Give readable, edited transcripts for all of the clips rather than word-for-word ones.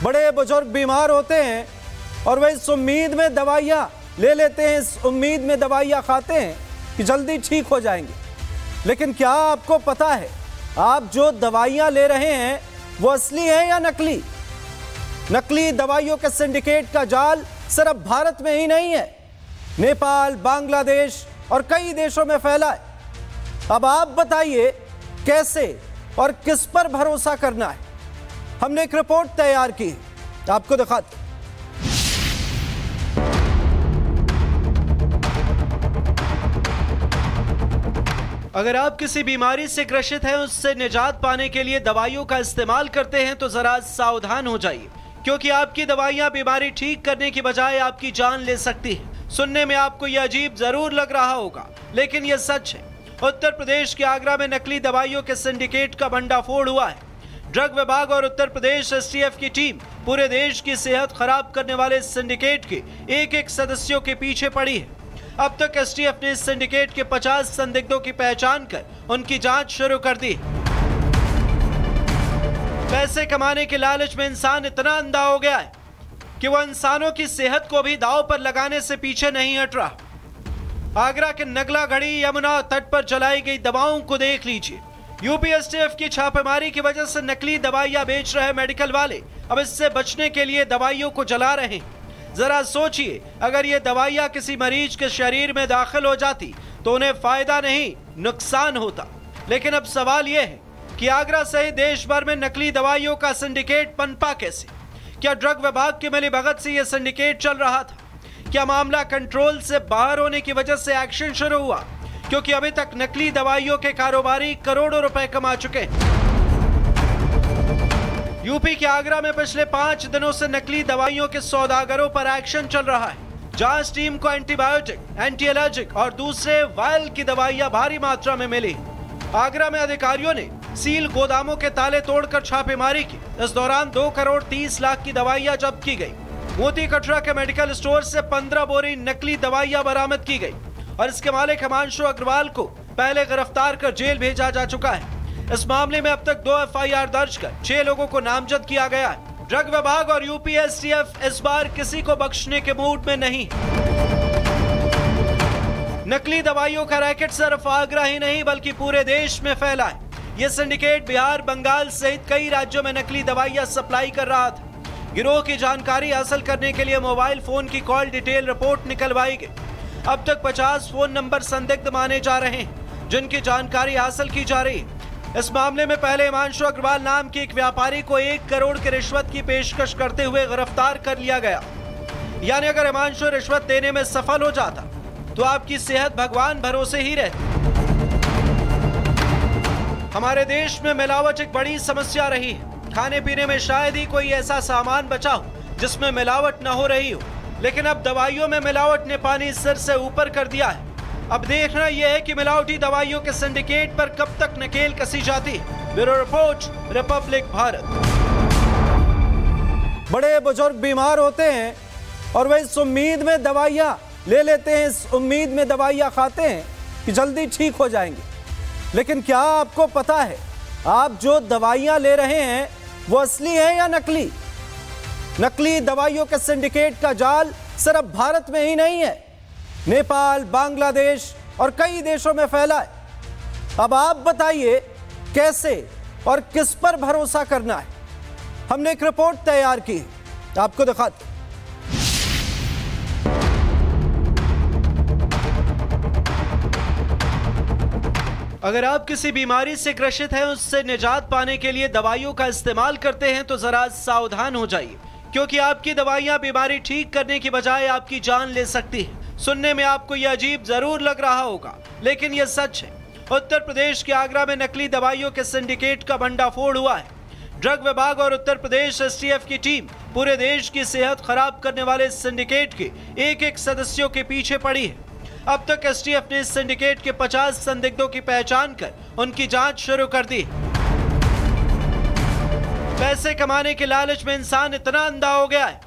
बड़े बुजुर्ग बीमार होते हैं और वे इस उम्मीद में दवाइयाँ ले लेते हैं, इस उम्मीद में दवाइयाँ खाते हैं कि जल्दी ठीक हो जाएंगे। लेकिन क्या आपको पता है आप जो दवाइयाँ ले रहे हैं वो असली है या नकली? नकली दवाइयों के सिंडिकेट का जाल सिर्फ भारत में ही नहीं है, नेपाल, बांग्लादेश और कई देशों में फैला है। अब आप बताइए कैसे और किस पर भरोसा करना है। हमने एक रिपोर्ट तैयार की, आपको दिखाते। अगर आप किसी बीमारी से ग्रसित हैं, उससे निजात पाने के लिए दवाइयों का इस्तेमाल करते हैं तो जरा सावधान हो जाइए, क्योंकि आपकी दवाइयां बीमारी ठीक करने की बजाय आपकी जान ले सकती हैं। सुनने में आपको यह अजीब जरूर लग रहा होगा, लेकिन यह सच है। उत्तर प्रदेश के आगरा में नकली दवाइयों के सिंडिकेट का भंडाफोड़ हुआ है। ड्रग विभाग और उत्तर प्रदेश एसटीएफ की टीम पूरे देश की सेहत खराब करने वाले सिंडिकेट के एक सदस्यों के पीछे पड़ी है। अब तक एसटीएफ ने इस सिंडिकेट के 50 संदिग्धों की पहचान कर उनकी जांच शुरू कर दी। पैसे कमाने के लालच में इंसान इतना अंधा हो गया है कि वह इंसानों की सेहत को भी दांव पर लगाने से पीछे नहीं हट रहा। आगरा के नगला घड़ी यमुना तट पर जलाई गई दवाओं को देख लीजिए। यूपी एसटीएफ की छापेमारी की वजह से नकली दवाइयां बेच रहे मेडिकल वाले अब इससे बचने के लिए दवाइयों को जला रहे हैं। जरा सोचिए, अगर ये दवाइयां किसी मरीज के शरीर में दाखिल हो जाती तो उन्हें फायदा नहीं नुकसान होता। लेकिन अब सवाल यह है कि आगरा सहित देश भर में नकली दवाइयों का सिंडिकेट पनपा कैसे? क्या ड्रग विभाग की मिलीभगत से यह सिंडिकेट चल रहा था? क्या मामला कंट्रोल से बाहर होने की वजह से एक्शन शुरू हुआ? क्योंकि अभी तक नकली दवाइयों के कारोबारी करोड़ों रुपए कमा चुके हैं। यूपी के आगरा में पिछले 5 दिनों से नकली दवाइयों के सौदागरों पर एक्शन चल रहा है। जांच टीम को एंटीबायोटिक, एंटी एलर्जिक और दूसरे वायरल की दवाइयां भारी मात्रा में मिली। आगरा में अधिकारियों ने सील गोदामों के ताले तोड़कर छापेमारी की। इस दौरान 2 करोड़ 30 लाख की दवाइयां जब्त की गई। मोती कटरा के मेडिकल स्टोर से 15 बोरी नकली दवाइयां बरामद की गई और इसके मालिक हिमांशु अग्रवाल को पहले गिरफ्तार कर जेल भेजा जा चुका है। इस मामले में अब तक 2 एफआईआर दर्ज कर 6 लोगों को नामजद किया गया है। ड्रग विभाग और यूपी एसटीएफ इस बार किसी को बख्शने के मूड में नहीं। नकली दवाइयों का रैकेट सिर्फ आगरा ही नहीं बल्कि पूरे देश में फैला है। यह सिंडिकेट बिहार, बंगाल सहित कई राज्यों में नकली दवाइयां सप्लाई कर रहा था। गिरोह की जानकारी हासिल करने के लिए मोबाइल फोन की कॉल डिटेल रिपोर्ट निकलवाई गई। अब तक 50 फोन नंबर संदिग्ध माने जा रहे हैं जिनकी जानकारी हासिल की जा रही है। इस मामले में पहले हिमांशु अग्रवाल नाम के एक व्यापारी को 1 करोड़ की रिश्वत की पेशकश करते हुए गिरफ्तार कर लिया गया। यानी अगर हिमांशु रिश्वत देने में सफल हो जाता तो आपकी सेहत भगवान भरोसे ही रहती। हमारे देश में मिलावट एक बड़ी समस्या रही है। खाने पीने में शायद ही कोई ऐसा सामान बचा हो जिसमें मिलावट न हो रही हो, लेकिन अब दवाइयों में मिलावट ने पानी सिर से ऊपर कर दिया है। अब देखना यह है कि मिलावटी दवाइयों के सिंडिकेट पर कब तक नकेल कसी जाती है। Bureau report, Republic Bharat. बड़े बुजुर्ग बीमार होते हैं और वे इस उम्मीद में दवाइयाँ ले लेते हैं, इस उम्मीद में दवाइयाँ खाते हैं कि जल्दी ठीक हो जाएंगे। लेकिन क्या आपको पता है आप जो दवाइयाँ ले रहे हैं वो असली है या नकली? नकली दवाइयों के सिंडिकेट का जाल सिर्फ भारत में ही नहीं है, नेपाल, बांग्लादेश और कई देशों में फैला है। अब आप बताइए कैसे और किस पर भरोसा करना है। हमने एक रिपोर्ट तैयार की, आपको दिखाते। अगर आप किसी बीमारी से ग्रसित हैं, उससे निजात पाने के लिए दवाइयों का इस्तेमाल करते हैं तो जरा सावधान हो जाइए, क्योंकि आपकी दवाइयां बीमारी ठीक करने की बजाय आपकी जान ले सकती हैं। सुनने में आपको यह अजीब जरूर लग रहा होगा, लेकिन यह सच है। उत्तर प्रदेश के आगरा में नकली दवाइयों के सिंडिकेट का भंडाफोड़ हुआ है। ड्रग विभाग और उत्तर प्रदेश एसटीएफ की टीम पूरे देश की सेहत खराब करने वाले सिंडिकेट के एक सदस्यों के पीछे पड़ी है। अब तक एसटीएफ ने इस सिंडिकेट के 50 संदिग्धों की पहचान कर उनकी जांच शुरू कर दी। पैसे कमाने के लालच में इंसान इतना अंधा हो गया है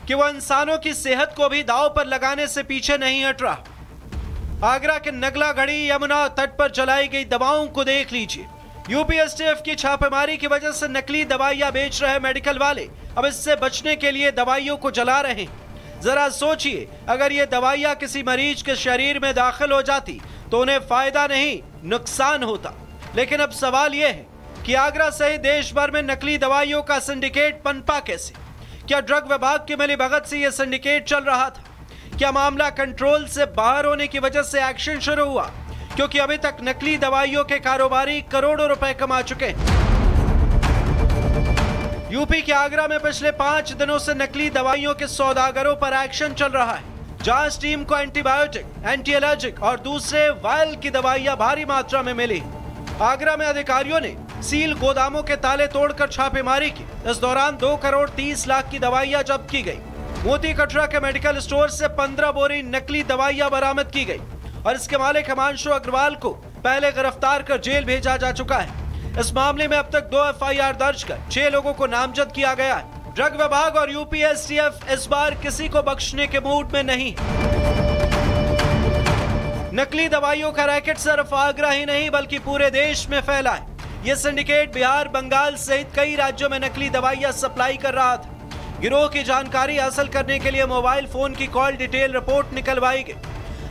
कि वह इंसानों की सेहत को भी दांव पर लगाने से पीछे नहीं हट रहा। आगरा के नगला घड़ी यमुना तट पर जलाई गई दवाओं को देख लीजिए। यूपी एसटीएफ की छापेमारी की वजह से नकली दवाइयां बेच रहे मेडिकल वाले अब इससे बचने के लिए दवाइयों को जला रहे हैं। जरा सोचिए, अगर ये दवाइयां किसी मरीज के शरीर में दाखिल हो जाती तो उन्हें फायदा नहीं नुकसान होता। लेकिन अब सवाल यह है कि आगरा सहित देश भर में नकली दवाइयों का सिंडिकेट पनपा कैसे? क्या ड्रग विभाग की मिलीभगत से यह सिंडिकेट चल रहा था? क्या मामला कंट्रोल से बाहर होने की वजह से एक्शन शुरू हुआ? क्योंकि अभी तक नकली दवाइयों के कारोबारी करोड़ों रुपए कमा चुके हैं। यूपी के आगरा में पिछले 5 दिनों से नकली दवाइयों के सौदागरों पर एक्शन चल रहा है। जांच टीम को एंटीबायोटिक, एंटी एलर्जिक और दूसरे वायरल की दवाइयां भारी मात्रा में मिली। आगरा में अधिकारियों ने सील गोदामों के ताले तोड़कर छापेमारी की। इस दौरान 2 करोड़ 30 लाख की दवाइयां जब्त की गई। मोती कटरा के मेडिकल स्टोर से 15 बोरी नकली दवाइयां बरामद की गई और इसके मालिक हिमांशु अग्रवाल को पहले गिरफ्तार कर जेल भेजा जा चुका है। इस मामले में अब तक 2 एफआईआर दर्ज कर 6 लोगों को नामजद किया गया है। ड्रग विभाग और यूपी एसटीएफ इस बार किसी को बख्शने के मूड में नहीं। नकली दवाइयों का रैकेट सिर्फ आगरा ही नहीं बल्कि पूरे देश में फैला है। यह सिंडिकेट बिहार, बंगाल सहित कई राज्यों में नकली दवाइयां सप्लाई कर रहा था। गिरोह की जानकारी हासिल करने के लिए मोबाइल फोन की कॉल डिटेल रिपोर्ट निकलवाई गई।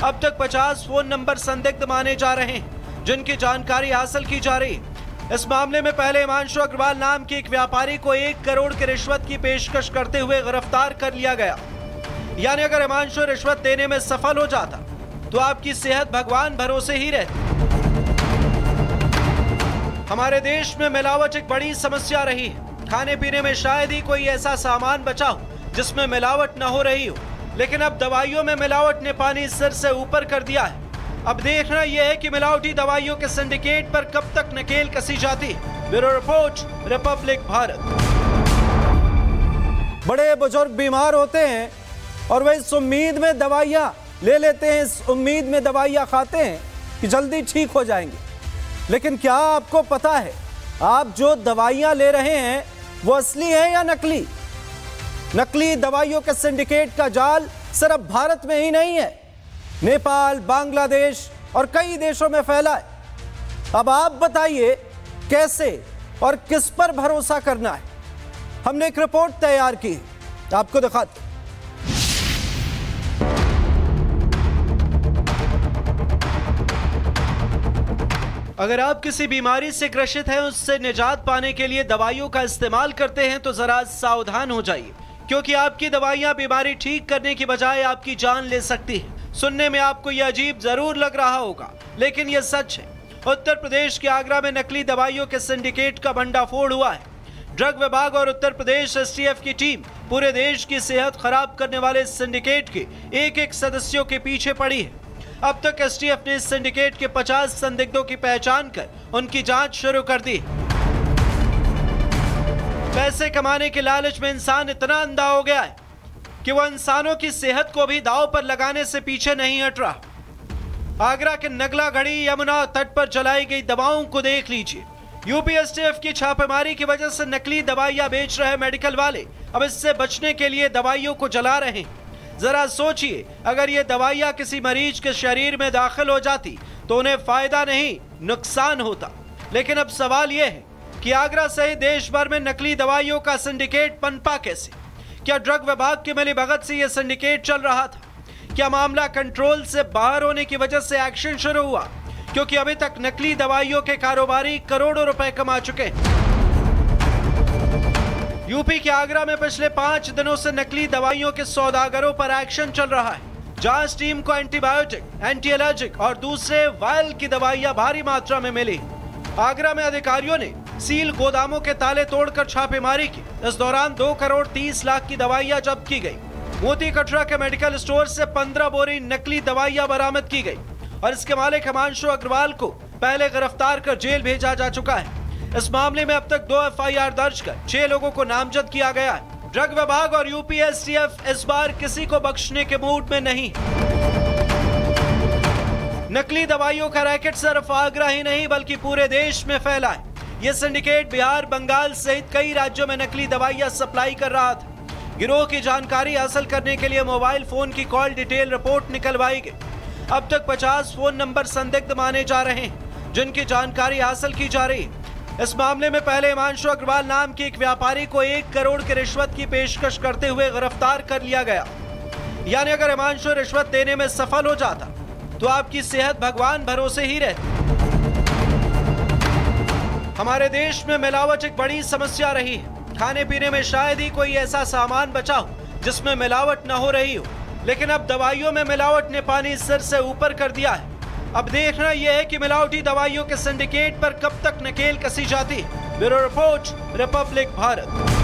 अब तक 50 फोन नंबर संदिग्ध माने जा रहे हैं जिनकी जानकारी हासिल की जा रही है। इस मामले में पहले हिमांशु अग्रवाल नाम के एक व्यापारी को 1 करोड़ की रिश्वत की पेशकश करते हुए गिरफ्तार कर लिया गया। यानी अगर हिमांशु रिश्वत देने में सफल हो जाता तो आपकी सेहत भगवान भरोसे ही रहती। हमारे देश में मिलावट एक बड़ी समस्या रही है। खाने पीने में शायद ही कोई ऐसा सामान बचा हो जिसमें मिलावट न हो रही हो, लेकिन अब दवाइयों में मिलावट ने पानी सिर से ऊपर कर दिया है। अब देखना यह है कि मिलावटी दवाइयों के सिंडिकेट पर कब तक नकेल कसी जाती है। Bureau report, Republic Bharat. बड़े बुजुर्ग बीमार होते हैं और वे इस उम्मीद में दवाइयां ले लेते हैं, इस उम्मीद में दवाइयां खाते हैं कि जल्दी ठीक हो जाएंगे। लेकिन क्या आपको पता है आप जो दवाइयां ले रहे हैं वो असली है या नकली? नकली दवाइयों के सिंडिकेट का जाल सिर्फ भारत में ही नहीं है, नेपाल, बांग्लादेश और कई देशों में फैला है। अब आप बताइए कैसे और किस पर भरोसा करना है। हमने एक रिपोर्ट तैयार की, आपको दिखाते। अगर आप किसी बीमारी से ग्रसित हैं, उससे निजात पाने के लिए दवाइयों का इस्तेमाल करते हैं तो जरा सावधान हो जाइए, क्योंकि आपकी दवाइयां बीमारी ठीक करने की बजाय आपकी जान ले सकती है। सुनने में आपको यह अजीब जरूर लग रहा होगा, लेकिन यह सच है। उत्तर प्रदेश के आगरा में नकली दवाइयों के सिंडिकेट का भंडाफोड़ हुआ है। ड्रग विभाग और उत्तर प्रदेश एसटीएफ की टीम पूरे देश की सेहत खराब करने वाले सिंडिकेट के एक-एक सदस्यों के पीछे पड़ी है। अब तक एसटीएफ ने इस सिंडिकेट के 50 संदिग्धों की पहचान कर उनकी जांच शुरू कर दी। पैसे कमाने के लालच में इंसान इतना अंधा हो गया है कि वह इंसानों की सेहत को भी दांव पर लगाने से पीछे नहीं हट रहा। आगरा के नगला घड़ी यमुना तट पर जलाई गई दवाओं को देख लीजिए। यूपी एसटीएफ की छापेमारी की वजह से नकली दवाइयां बेच रहे मेडिकल वाले अब इससे बचने के लिए दवाइयों को जला रहे हैं। जरा सोचिए, अगर ये दवाइयां किसी मरीज के शरीर में दाखिल हो जाती तो उन्हें फायदा नहीं नुकसान होता। लेकिन अब सवाल यह है कि आगरा सहित देश भर में नकली दवाइयों का सिंडिकेट पनपा कैसे? क्या ड्रग विभाग की मिलीभगत से यह सिंडिकेट चल रहा था? क्या मामला कंट्रोल से बाहर होने की वजह से एक्शन शुरू हुआ? क्योंकि अभी तक नकली दवाइयों के कारोबारी करोड़ों रुपए कमा चुके हैं। यूपी के आगरा में पिछले 5 दिनों से नकली दवाइयों के सौदागरों पर एक्शन चल रहा है। जांच टीम को एंटीबायोटिक, एंटी एलर्जिक और दूसरे वायरल की दवाइयां भारी मात्रा में मिली। आगरा में अधिकारियों ने सील गोदामों के ताले तोड़कर छापेमारी की। इस दौरान 2 करोड़ 30 लाख की दवाइयां जब्त की गई। मोती कटरा के मेडिकल स्टोर से 15 बोरी नकली दवाइयां बरामद की गई और इसके मालिक हिमांशु अग्रवाल को पहले गिरफ्तार कर जेल भेजा जा चुका है। इस मामले में अब तक 2 एफआईआर दर्ज कर 6 लोगों को नामजद किया गया है। ड्रग विभाग और यूपी एसटीएफ इस बार किसी को बख्शने के मूड में नहीं। नकली दवाइयों का रैकेट सिर्फ आगरा ही नहीं बल्कि पूरे देश में फैला है। यह सिंडिकेट बिहार, बंगाल सहित कई राज्यों में नकली दवाइयां सप्लाई कर रहा था। गिरोह की जानकारी हासिल करने के लिए मोबाइल फोन की कॉल डिटेल रिपोर्ट निकलवाई गई। अब तक 50 फोन नंबर संदिग्ध माने जा रहे हैं जिनकी जानकारी हासिल की जा रही है। इस मामले में पहले हिमांशु अग्रवाल नाम के एक व्यापारी को 1 करोड़ की रिश्वत की पेशकश करते हुए गिरफ्तार कर लिया गया। यानी अगर हिमांशु रिश्वत देने में सफल हो जाता तो आपकी सेहत भगवान भरोसे ही रहती। हमारे देश में मिलावट एक बड़ी समस्या रही है। खाने पीने में शायद ही कोई ऐसा सामान बचा हो जिसमें मिलावट न हो रही हो, लेकिन अब दवाइयों में मिलावट ने पानी सिर से ऊपर कर दिया है। अब देखना यह है कि मिलावटी दवाइयों के सिंडिकेट पर कब तक नकेल कसी जाती है। Bureau report, Republic Bharat.